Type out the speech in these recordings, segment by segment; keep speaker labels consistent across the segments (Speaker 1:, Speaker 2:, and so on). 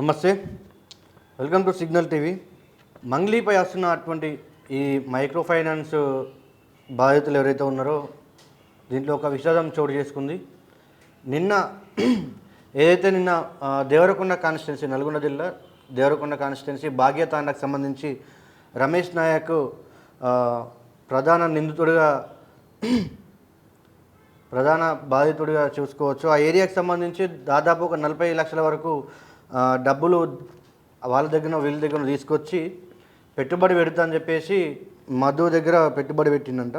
Speaker 1: నమస్తే, welcome to signal TV. మంగ్లీపై వస్తున్నటువంటి ఈ మైక్రో ఫైనాన్స్ బాధితులు ఎవరైతే ఉన్నారో దీంట్లో ఒక విషాదం చోటు చేసుకుంది. నిన్న దేవరకొండ కాన్స్టిట్యున్సీ, నల్గొండ జిల్లా దేవరకొండ కాన్స్టిట్యున్సీ భాగ్యతాండకు సంబంధించి రమేష్ నాయక్ ప్రధాన బాధితుడిగా చూసుకోవచ్చు. ఆ ఏరియాకి సంబంధించి దాదాపు ఒక 40 లక్షల వరకు డబ్బులు వాళ్ళ దగ్గర వీళ్ళ దగ్గర తీసుకొచ్చి పెట్టుబడి పెడతా అని చెప్పేసి మధు దగ్గర పెట్టుబడి పెట్టిందంట.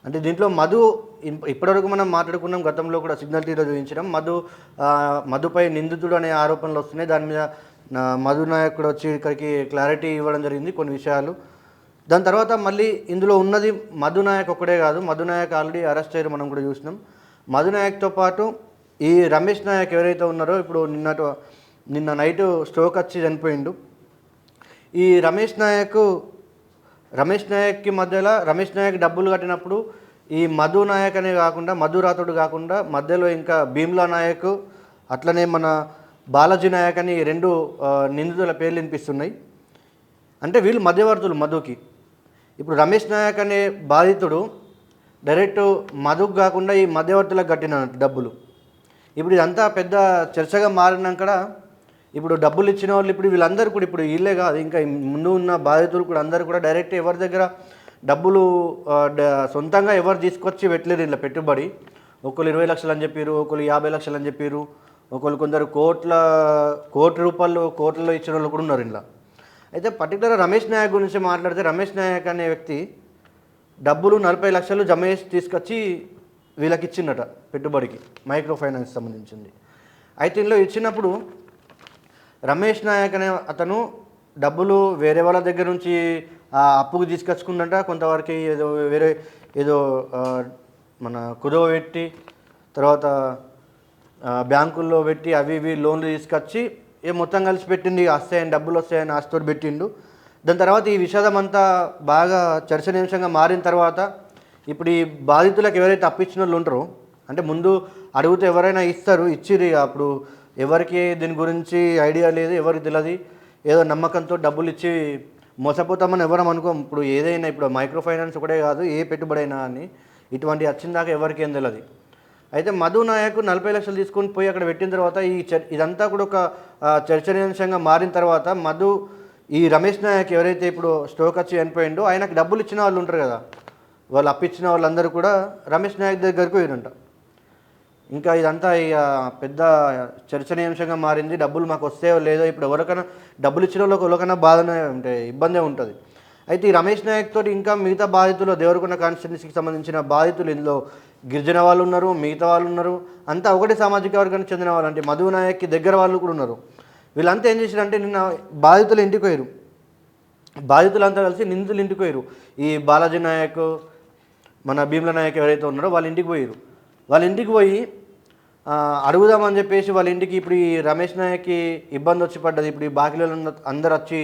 Speaker 1: అంటే దీంట్లో మధు ఇప్పటివరకు మనం మాట్లాడుకున్నాం, గతంలో కూడా సిగ్నల్ టీవీలో చూపించడం. మధుపై నిందితుడు అనే ఆరోపణలు వస్తున్నాయి. దాని మీద మధు నాయక్ కూడా వచ్చి ఇక్కడికి క్లారిటీ ఇవ్వడం జరిగింది కొన్ని విషయాలు. దాని తర్వాత మళ్ళీ ఇందులో ఉన్నది మధు నాయక్ ఒక్కడే కాదు, మధు నాయక్ ఆల్రెడీ అరెస్ట్ అయ్యారు, మనం కూడా చూసినాం. మధు నాయక్తో పాటు ఈ రమేష్ నాయక్ ఎవరైతే ఉన్నారో ఇప్పుడు నిన్న నైట్ స్ట్రోక్ వచ్చి చనిపోయిండు. ఈ రమేష్ నాయక్కి మధ్యలో రమేష్ నాయక్ డబ్బులు కట్టినప్పుడు ఈ మధు నాయక్ అనే కాకుండా, మధు రాథోడ్ కాకుండా మధ్యలో ఇంకా భీమ్లా నాయక్, అట్లనే మన బాలాజీ నాయక్ అని 2 నిందితుల పేర్లు వినిపిస్తున్నాయి. అంటే వీళ్ళు మధ్యవర్తులు మధుకి. ఇప్పుడు రమేష్ నాయక్ అనే బాధితుడు డైరెక్ట్ మధుకు కాకుండా ఈ మధ్యవర్తులకు కట్టిన డబ్బులు. ఇప్పుడు ఇదంతా పెద్ద చర్చగా మారినాక ఇప్పుడు డబ్బులు ఇచ్చిన వాళ్ళు ఇప్పుడు వీళ్ళందరూ కూడా, ఇప్పుడు వీళ్ళే కాదు, ఇంకా ముందు ఉన్న బాధితులు కూడా అందరూ కూడా డైరెక్ట్ ఎవరి దగ్గర డబ్బులు సొంతంగా ఎవరు తీసుకొచ్చి పెట్టలేరు ఇలా పెట్టుబడి. ఒకళ్ళు 20 లక్షలు అని చెప్పారు, ఒకళ్ళు 50 లక్షలు అని చెప్పారు, ఒకళ్ళు కొందరు కోటి రూపాయలు కోట్లలో ఇచ్చిన వాళ్ళు కూడా ఉన్నారు ఇలా. అయితే పర్టికులర్ రమేష్ నాయక్ గురించి మాట్లాడితే, రమేష్ నాయక్ అనే వ్యక్తి డబ్బులు 40 లక్షలు జమ చేసి తీసుకొచ్చి వీళ్ళకి ఇచ్చిందట పెట్టుబడికి, మైక్రో ఫైనాన్స్ సంబంధించింది. అయితే ఇందులో ఇచ్చినప్పుడు రమేష్ నాయక్ అనే అతను డబ్బులు వేరే వాళ్ళ దగ్గర నుంచి అప్పుకు తీసుకొచ్చుకుందంట. కొంతవరకు ఏదో మన కుదవ పెట్టి, తర్వాత బ్యాంకుల్లో పెట్టి అవి ఇవి లోన్లు తీసుకొచ్చి మొత్తం కలిసి పెట్టింది. వస్తాయని డబ్బులు వస్తాయని ఆశతో పెట్టిండు. దాని తర్వాత ఈ విషాదం అంతా బాగా చర్చనీయాంశంగా మారిన తర్వాత ఇప్పుడు ఈ బాధితులకు ఎవరైతే అప్పించిన వాళ్ళు ఉంటారో, అంటే ముందు అడిగితే ఎవరైనా ఇస్తారు, ఇచ్చిర్రు. అప్పుడు ఎవరికి దీని గురించి ఐడియా లేదు, ఎవరికి తెలియదు, ఏదో నమ్మకంతో డబ్బులు ఇచ్చి మోసపోతామని ఎవరం అనుకోం. ఇప్పుడు ఏదైనా, ఇప్పుడు మైక్రో ఫైనాన్స్ ఒకటే కాదు, ఏ పెట్టుబడి అయినా అని ఇటువంటి వచ్చిన దాకా ఎవరికి ఏం తెలియదు. అయితే మధు నాయక్ 40 లక్షలు తీసుకొని పోయి అక్కడ పెట్టిన తర్వాత ఇదంతా కూడా ఒక చర్చనీయాంశంగా మారిన తర్వాత ఈ రమేష్ నాయక్ ఎవరైతే ఇప్పుడు స్ట్రోక్ వచ్చి చనిపోయిండో ఆయనకు డబ్బులు ఇచ్చిన వాళ్ళు ఉంటారు కదా, వాళ్ళు అప్పించిన వాళ్ళందరూ కూడా రమేష్ నాయక్ దగ్గరికి పోయినంట. ఇంకా ఇదంతా ఇక పెద్ద చర్చనీయాంశంగా మారింది. డబ్బులు మాకు వస్తాయో లేదో, ఇప్పుడు ఎవరికైనా డబ్బులు ఇచ్చిన వాళ్ళకి ఎవరికైనా బాధనే ఉంటాయి, ఇబ్బందే ఉంటుంది. అయితే ఈ రమేష్ నాయక్ తోటి ఇంకా మిగతా బాధితులు, దేవరకొండ కాన్స్టిట్యున్సీకి సంబంధించిన బాధితులు, ఇందులో గిరిజన వాళ్ళు ఉన్నారు, మిగతా వాళ్ళు ఉన్నారు, అంతా ఒకటే సామాజిక వర్గానికి చెందిన వాళ్ళు, అంటే మధు నాయక్కి దగ్గర వాళ్ళు కూడా ఉన్నారు. వీళ్ళంతా ఏం చేశారంటే నిన్న బాధితులు ఇంటికి పోయారు, బాధితులంతా కలిసి నిందితులు ఇంటికి పోయారు. ఈ బాలాజీ నాయక్, మన భీమ్ల నాయక్ ఎవరైతే ఉన్నారో వాళ్ళ ఇంటికి పోయారు. వాళ్ళ ఇంటికి పోయి అడుగుదామని చెప్పేసి వాళ్ళ ఇంటికి, ఇప్పుడు ఈ రమేష్ నాయక్కి ఇబ్బంది వచ్చి పడ్డది, ఇప్పుడు ఈ బాకీలు అందరు వచ్చి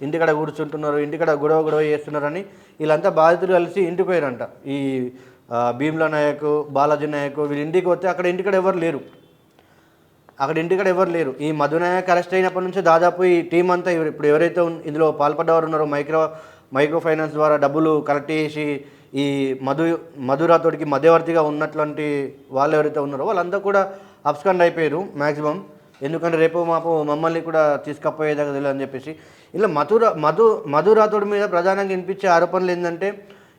Speaker 1: ఇంటికాడ కూర్చుంటున్నారు, ఇంటికాడ గొడవ చేస్తున్నారని వీళ్ళంతా బాధితులు కలిసి ఇంటికి పోయారంట. ఈ భీమ్లా నాయక్, బాలాజీ నాయక్ వీళ్ళు ఇంటికి వస్తే అక్కడ ఇంటికాడ ఎవరు లేరు. ఈ మధు నాయక్ అరెస్ట్ అయినప్పటి నుంచి దాదాపు ఈ టీం అంతా ఇప్పుడు ఎవరైతే ఇందులో పాల్పడ్డవారు ఉన్నారో, మైక్రో ఫైనాన్స్ ద్వారా డబ్బులు కలెక్ట్ చేసి ఈ మధు రాథోడ్కి మధ్యవర్తిగా ఉన్నటువంటి వాళ్ళు ఎవరైతే ఉన్నారో వాళ్ళంతా కూడా అబ్స్కాండ్ అయిపోయారు మ్యాక్సిమం. ఎందుకంటే రేపు మాపు మమ్మల్ని కూడా తీసుకపోయేదాకా తెలియదు అని చెప్పేసి. ఇలా మధు రాథోడ్ మీద ప్రధానంగా వినిపించే ఆరోపణలు ఏంటంటే,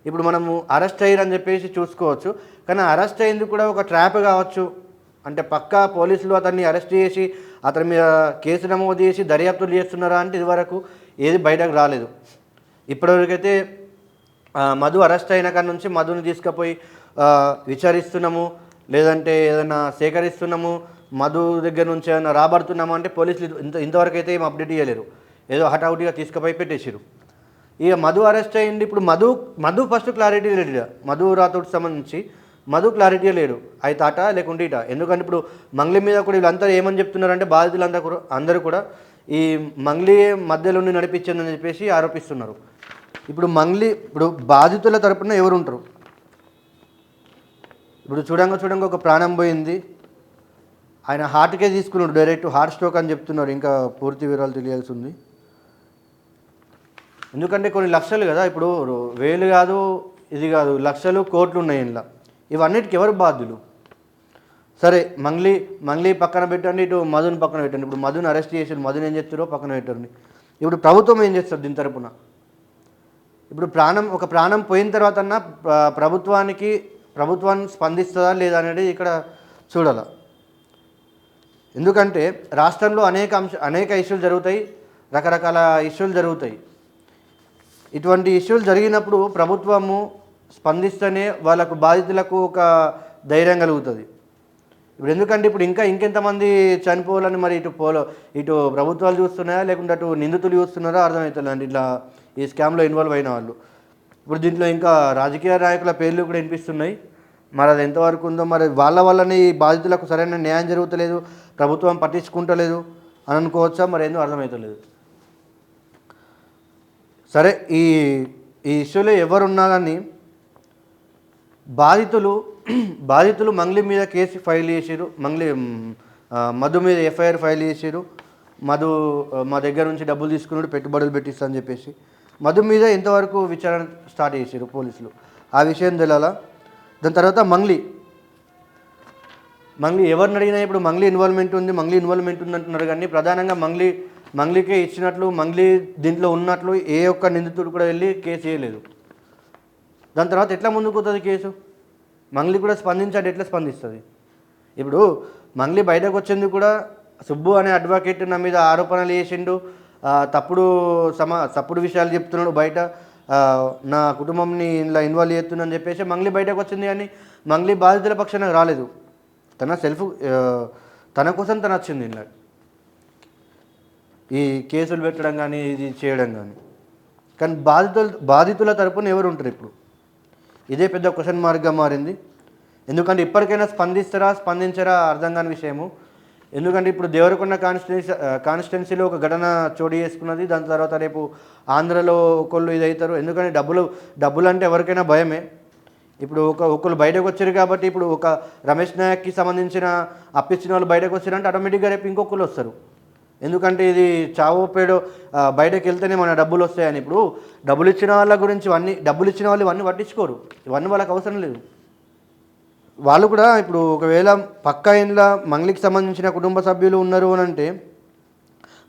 Speaker 1: ఇప్పుడు మనము అరెస్ట్ అయ్యారని చెప్పేసి చూసుకోవచ్చు, కానీ అరెస్ట్ అయ్యింది కూడా ఒక ట్రాప్ కావచ్చు. అంటే పక్కా పోలీసులు అతన్ని అరెస్ట్ చేసి అతని మీద కేసు నమోదు చేసి దర్యాప్తులు చేస్తున్నారా అంటే ఇదివరకు ఏది బయటకు రాలేదు. ఇప్పటివరకైతే మధు అరెస్ట్ అయిన కాడ నుంచి మధుని తీసుకుపోయి విచారిస్తున్నాము, లేదంటే ఏదైనా సేకరిస్తున్నాము, మధు దగ్గర నుంచి ఏదైనా రాబడుతున్నాము అంటే పోలీసులు ఇంతవరకు అయితే ఏం అప్డేట్ చేయలేరు, ఏదో హఠావుటిగా తీసుకుపోయి పెట్టేసారు. ఇక మధు అరెస్ట్ అయ్యింది. ఇప్పుడు మధు ఫస్ట్ క్లారిటీ లేడు, మధు రాథోడ్కి సంబంధించి మధు క్లారిటీ లేడు, అయితే అట లేకుంటే ఇట. ఎందుకంటే ఇప్పుడు మంగ్లీ మీద కూడా వీళ్ళంతా ఏమని చెప్తున్నారంటే, బాధితులంతా అందరూ కూడా ఈ మంగ్లీ మధ్యలో నడిపించిందని చెప్పేసి ఆరోపిస్తున్నారు. ఇప్పుడు బాధితుల తరపున ఎవరు ఉంటారు? ఇప్పుడు చూడంగా ఒక ప్రాణం పోయింది, ఆయన హార్ట్కే తీసుకున్నాడు, డైరెక్ట్ హార్ట్ స్ట్రోక్ అని చెప్తున్నారు. ఇంకా పూర్తి వివరాలు తెలియాల్సి ఉంది. ఎందుకంటే కొన్ని లక్షలు కదా, ఇప్పుడు వేలు కాదు, ఇది కాదు, లక్షలు కోట్లు ఉన్నాయి ఇంట్లో. ఇవన్నిటికి ఎవరు బాధ్యులు? సరే, మంగ్లీ పక్కన పెట్టండి, ఇటు మధుని పక్కన పెట్టండి. ఇప్పుడు మధుని అరెస్ట్ చేసి మధుని ఏం చేస్తారో పక్కన పెట్టండి. ఇప్పుడు ప్రభుత్వం ఏం చేస్తారు దీని తరపున? ఇప్పుడు ఒక ప్రాణం పోయిన తర్వాత ప్రభుత్వాన్ని స్పందిస్తుందా లేదా అనేది ఇక్కడ చూడాల. ఎందుకంటే రాష్ట్రంలో అనేక ఇష్యూలు జరుగుతాయి, రకరకాల ఇష్యూలు జరుగుతాయి. ఇటువంటి ఇష్యూలు జరిగినప్పుడు ప్రభుత్వము స్పందిస్తేనే వాళ్ళకు బాధితులకు ఒక ధైర్యం కలుగుతుంది. ఇప్పుడు ఎందుకంటే ఇప్పుడు ఇంకెంతమంది చనిపోవాలని మరి ఇటు ప్రభుత్వాలు చూస్తున్నాయా లేకుంటే అటు నిందితులు చూస్తున్నారా అర్థమవుతుందండి. ఇట్లా ఈ స్కామ్లో ఇన్వాల్వ్ అయిన వాళ్ళు. ఇప్పుడు దీంట్లో ఇంకా రాజకీయ నాయకుల పేర్లు కూడా వినిపిస్తున్నాయి. మరి అది ఎంతవరకు ఉందో, మరి వాళ్ళ వల్లనే ఈ బాధితులకు సరైన న్యాయం జరుగుతలేదు, ప్రభుత్వం పట్టించుకుంటలేదు అని అనుకోవచ్చా, మరి ఏందో అర్థమవుతలేదు. సరే, ఈ ఇష్యూలో ఎవరున్నా కానీ బాధితులు మంగ్లీ మీద కేసు ఫైల్ చేసారు, మధు మీద ఎఫ్ఐఆర్ ఫైల్ చేసారు. మధు మా దగ్గర నుంచి డబ్బులు తీసుకున్నాడు, పెట్టుబడులు పెట్టిస్తా అని చెప్పేసి మధు మీద ఎంతవరకు విచారణ స్టార్ట్ చేసారు పోలీసులు, ఆ విషయం తెలియాలా. దాని తర్వాత మంగ్లీ ఎవరిని అడిగినా ఇప్పుడు మంగ్లీ ఇన్వాల్వ్మెంట్ ఉంది అంటున్నారు. కానీ ప్రధానంగా మంగ్లీకే ఇచ్చినట్లు, మంగ్లీ దీంట్లో ఉన్నట్లు ఏ ఒక్క నిందితుడు కూడా వెళ్ళి కేసు చేయలేదు. దాని తర్వాత ఎట్లా ముందుకు పోతుంది కేసు? మంగ్లీ కూడా స్పందించాడు, ఎట్లా స్పందిస్తుంది? ఇప్పుడు మంగ్లీ బయటకు వచ్చింది కూడా సుబ్బు అనే అడ్వకేట్ నా మీద ఆరోపణలు చేసిండు, తప్పుడు విషయాలు చెప్తున్నాడు బయట, నా కుటుంబంని ఇలా ఇన్వాల్వ్ చేస్తున్నా అని చెప్పేసి మంగ్లీ బయటకు వచ్చింది. కానీ మంగ్లీ బాధితుల పక్షాన రాలేదు, తన కోసం తను వచ్చింది ఇలా ఈ కేసులు పెట్టడం కానీ ఇది చేయడం కానీ. కానీ బాధితుల తరపున ఎవరు ఉంటారు ఇప్పుడు? ఇదే పెద్ద క్వశ్చన్ మార్క్గా మారింది. ఎందుకంటే ఇప్పటికైనా స్పందించరా అర్థం కాని విషయము. ఎందుకంటే ఇప్పుడు దేవరకొండ కాన్స్టిట్యున్సీలో ఒక ఘటన చోటు చేసుకున్నది. దాని తర్వాత రేపు ఆంధ్రలో ఒకళ్ళు ఇదవుతారు. ఎందుకంటే డబ్బులు అంటే ఎవరికైనా భయమే. ఇప్పుడు ఒకళ్ళు బయటకు వచ్చారు కాబట్టి, ఇప్పుడు ఒక రమేష్ నాయక్కి సంబంధించిన అప్పిచ్చిన వాళ్ళు బయటకు వచ్చారంటే ఆటోమేటిక్గా రేపు ఇంకొకళ్ళు వస్తారు. ఎందుకంటే ఇది చావో పేడో బయటకు వెళ్తేనే మన డబ్బులు వస్తాయని. ఇప్పుడు డబ్బులు ఇచ్చిన వాళ్ళ గురించి ఇవన్నీ పట్టించుకోరు, ఇవన్నీ వాళ్ళకి అవసరం లేదు. వాళ్ళు కూడా ఇప్పుడు ఒకవేళ పక్కా ఇంట్లో మంగ్లీకి సంబంధించిన కుటుంబ సభ్యులు ఉన్నారు అని అంటే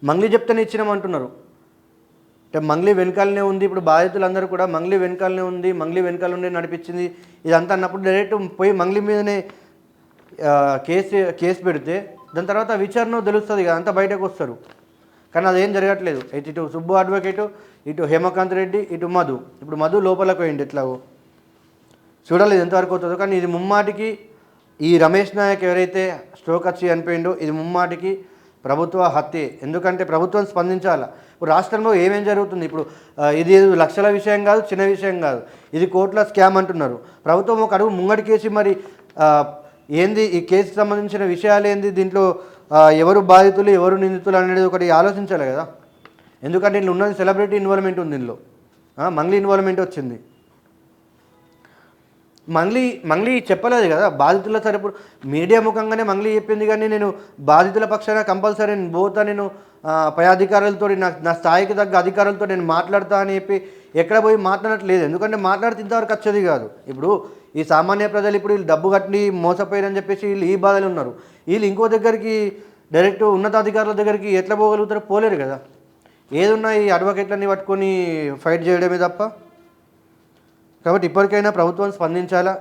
Speaker 1: మంగ్లీ చెప్తేనే ఇచ్చినామంటున్నారు. అంటే మంగ్లీ వెనకాలనే ఉంది, ఇప్పుడు బాధితులందరూ కూడా మంగ్లీ వెనకాలనే ఉంది, మంగ్లీ వెనకాల ఉండే నడిపించింది ఇదంతా అన్నప్పుడు డైరెక్ట్ పోయి మంగ్లీ మీదనే కేసు పెడితే దాని తర్వాత విచారణ తెలుస్తుంది కదా, అంతా బయటకు వస్తారు. కానీ అదేం జరగట్లేదు. ఇటు సుబ్బు అడ్వకేటు, ఇటు హేమకాంత్ రెడ్డి, ఇటు మధు. ఇప్పుడు మధు లోపలకు పోయింది, ఎట్లాగో చూడాలి ఎంతవరకు అవుతుందో. కానీ ఇది ముమ్మాటికి ఈ రమేష్ నాయక్ ఎవరైతే స్ట్రోక్ వచ్చి చనిపోయిండో ఇది ముమ్మాటికి ప్రభుత్వ హత్యే. ఎందుకంటే ప్రభుత్వం స్పందించాలి. ఇప్పుడు రాష్ట్రంలో ఏమేం జరుగుతుంది, ఇప్పుడు ఇది లక్షల విషయం కాదు, చిన్న విషయం కాదు, ఇది కోట్ల స్కామ్ అంటున్నారు. ప్రభుత్వం ఒక అడుగు ముంగడికేసి మరి ఏంది ఈ కేసుకి సంబంధించిన విషయాలు ఏంది, దీంట్లో ఎవరు బాధితులు ఎవరు నిందితులు అనేది ఒకటి ఆలోచించాలి కదా. ఎందుకంటే దీంట్లో ఉన్నది సెలబ్రిటీ ఇన్వాల్వ్మెంట్ ఉంది, దీనిలో మంగ్లీ ఇన్వాల్వ్మెంట్ వచ్చింది. మంగ్లీ చెప్పలేదు కదా బాధితుల తరపు, మీడియా ముఖంగానే మంగ్లీ చెప్పింది. కానీ నేను బాధితుల పక్షాన కంపల్సరీ నేను పోతా, నేను పై అధికారులతో నా స్థాయికి తగ్గ అధికారులతో నేను మాట్లాడతా అని చెప్పి ఎక్కడ పోయి మాట్లాడట్లేదు. ఎందుకంటే మాట్లాడితే ఇంతవరకు వచ్చేది కాదు. ఇప్పుడు ఈ సామాన్య ప్రజలు ఇప్పుడు వీళ్ళు డబ్బు కట్టి మోసపోయారని చెప్పేసి వీళ్ళు ఈ బాధలు ఉన్నారు. వీళ్ళు ఇంకో దగ్గరికి డైరెక్ట్ ఉన్నతాధికారుల దగ్గరికి ఎట్లా పోగలుగుతారో పోలేరు కదా. ఏదున్నా ఈ అడ్వకేట్లన్నీ పట్టుకొని ఫైట్ చేయడమే తప్ప. కాబట్టి ఇప్పటికైనా ప్రభుత్వం స్పందించాలా,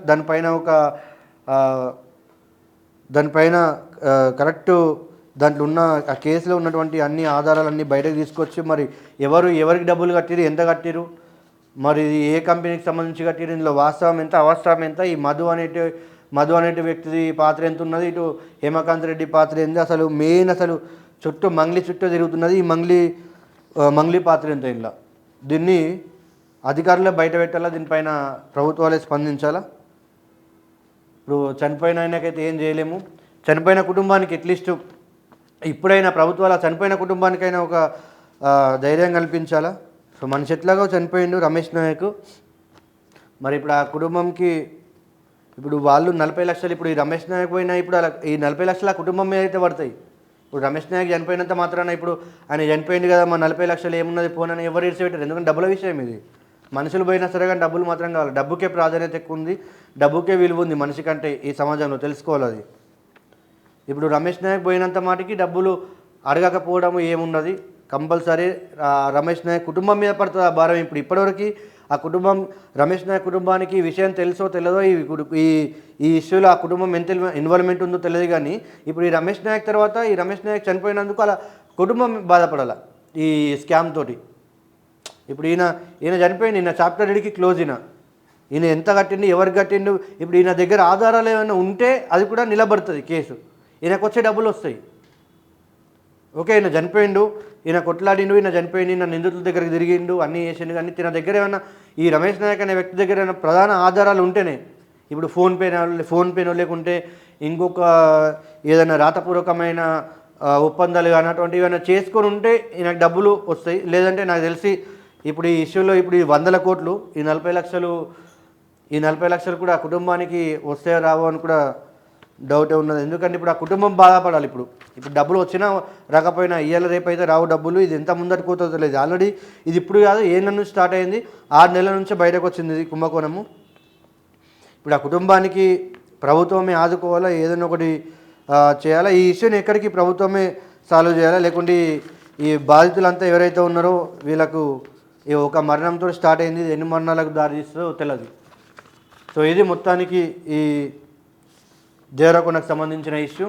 Speaker 1: దానిపైన కరెక్టు దాంట్లో ఉన్న ఆ కేసులో ఉన్నటువంటి అన్ని ఆధారాలన్నీ బయటకు తీసుకొచ్చి మరి ఎవరికి డబ్బులు కట్టిరు, ఎంత కట్టిరు, మరి ఏ కంపెనీకి సంబంధించి కట్టిరు, ఇందులో వాస్తవం ఎంత అవాస్తవం ఎంత, ఈ మధు అనేటి వ్యక్తి పాత్ర ఎంత ఉన్నది, ఇటు హేమకాంత్ రెడ్డి పాత్ర ఏంది, అసలు మంగ్లీ చుట్టూ తిరుగుతున్నది ఈ మంగ్లీ పాత్ర ఎంత ఇలా, దీన్ని అధికారులే బయట పెట్టాలా, దీనిపైన ప్రభుత్వాలే స్పందించాలా. ఇప్పుడు చనిపోయిన ఆయనకైతే ఏం చేయలేము, చనిపోయిన కుటుంబానికి అట్లీస్ట్ ఇప్పుడైనా ప్రభుత్వాలు చనిపోయిన కుటుంబానికైనా ఒక ధైర్యం కల్పించాలా. సో మనిషి ఎట్లాగో చనిపోయిండు రమేష్ నాయక్, మరి ఇప్పుడు ఆ కుటుంబంకి ఇప్పుడు వాళ్ళు 40 లక్షలు, ఇప్పుడు ఈ రమేష్ నాయక్ పోయినా ఇప్పుడు ఈ 40 లక్షలు ఆ కుటుంబం మీద అయితే పడతాయి. ఇప్పుడు రమేష్ నాయక్ చనిపోయినంత మాత్రాన ఇప్పుడు ఆయన చనిపోయింది కదా మా 40 లక్షలు ఏమున్నది పోనని ఎవరు ఇడిచిపెట్టారు. ఎందుకంటే డబ్బుల విషయం ఇది. మనుషులు పోయినా సరే కానీ డబ్బులు మాత్రం కావాలి. డబ్బుకే ప్రాధాన్యత ఎక్కువ ఉంది, డబ్బుకే విలువ ఉంది మనిషి కంటే ఈ సమాజంలో, తెలుసుకోవాలి అది. ఇప్పుడు రమేష్ నాయక్ పోయినంత మాటికి డబ్బులు అడగకపోవడం ఏమున్నది, కంపల్సరీ రమేష్ నాయక్ కుటుంబం మీద పడుతుంది ఆ భారం. ఇప్పటివరకు ఆ కుటుంబం, రమేష్ నాయక్ కుటుంబానికి ఈ విషయం తెలుసో తెలియదో, ఈ ఇష్యూలో ఆ కుటుంబం ఎంత ఇన్వాల్వ్మెంట్ ఉందో తెలియదు. కానీ ఇప్పుడు ఈ రమేష్ నాయక్ తర్వాత ఈ రమేష్ నాయక్ చనిపోయినందుకు అలా కుటుంబం బాధపడాల ఈ స్కామ్ తోటి. ఇప్పుడు ఈయన చనిపోయింది, ఈయన చాప్టర్ 8కి క్లోజ్. ఈయన ఎంత కట్టిండు, ఎవరు కట్టిండు, ఇప్పుడు ఈయన దగ్గర ఆధారాలు ఏమైనా ఉంటే అది కూడా నిలబడుతుంది కేసు, ఈయనకు వచ్చే డబ్బులు వస్తాయి. ఓకే, ఈయన చనిపోయిండు, ఈయన కొట్లాడిండు, ఈయన చనిపోయిండు, ఈయన నిందితుల దగ్గరికి తిరిగిండు, అన్నీ చేసిండు. కానీ ఈయన దగ్గర ఏమైనా, ఈ రమేష్ నాయక్ అనే వ్యక్తి దగ్గర ఏమైనా ప్రధాన ఆధారాలు ఉంటేనే, ఇప్పుడు ఫోన్పేనో లేకుంటే ఇంకొక ఏదైనా రాతపూర్వకమైన ఒప్పందాలు కానీ అటువంటివి ఏమైనా చేసుకొని ఉంటే ఈయనకు డబ్బులు వస్తాయి. లేదంటే నాకు తెలిసి ఇప్పుడు ఈ ఇష్యూలో ఇప్పుడు ఈ 100 కోట్లు, ఈ 40 లక్షలు కూడా ఆ కుటుంబానికి వస్తే రావో అని కూడా డౌటే ఉన్నది. ఎందుకంటే ఇప్పుడు ఆ కుటుంబం బాధపడాలి. ఇప్పుడు డబ్బులు వచ్చినా రాకపోయినా ఇయ్యాల రేపు అయితే రావు డబ్బులు. ఇది ఎంత ముందరికి పోతుందో లేదు. ఆల్రెడీ ఇది ఇప్పుడు కాదు, ఏళ్ళ నుంచి స్టార్ట్ అయింది, 6 నెలల నుంచి బయటకు వచ్చింది ఇది కుంభకోణము. ఇప్పుడు ఆ కుటుంబానికి ప్రభుత్వమే ఆదుకోవాలా, ఏదైనా ఒకటి చేయాలా. ఈ ఇష్యూని ఎక్కడికి ప్రభుత్వమే సాల్వ్ చేయాలా, లేకుంటే ఈ బాధితులంతా ఎవరైతే ఉన్నారో వీళ్ళకు ఒక మరణంతో స్టార్ట్ అయింది, ఇది ఎన్ని మరణాలకు దారి తీస్తుందో తెలియదు. సో ఇది మొత్తానికి ఈ దేవరకొండకు సంబంధించిన ఇష్యూ.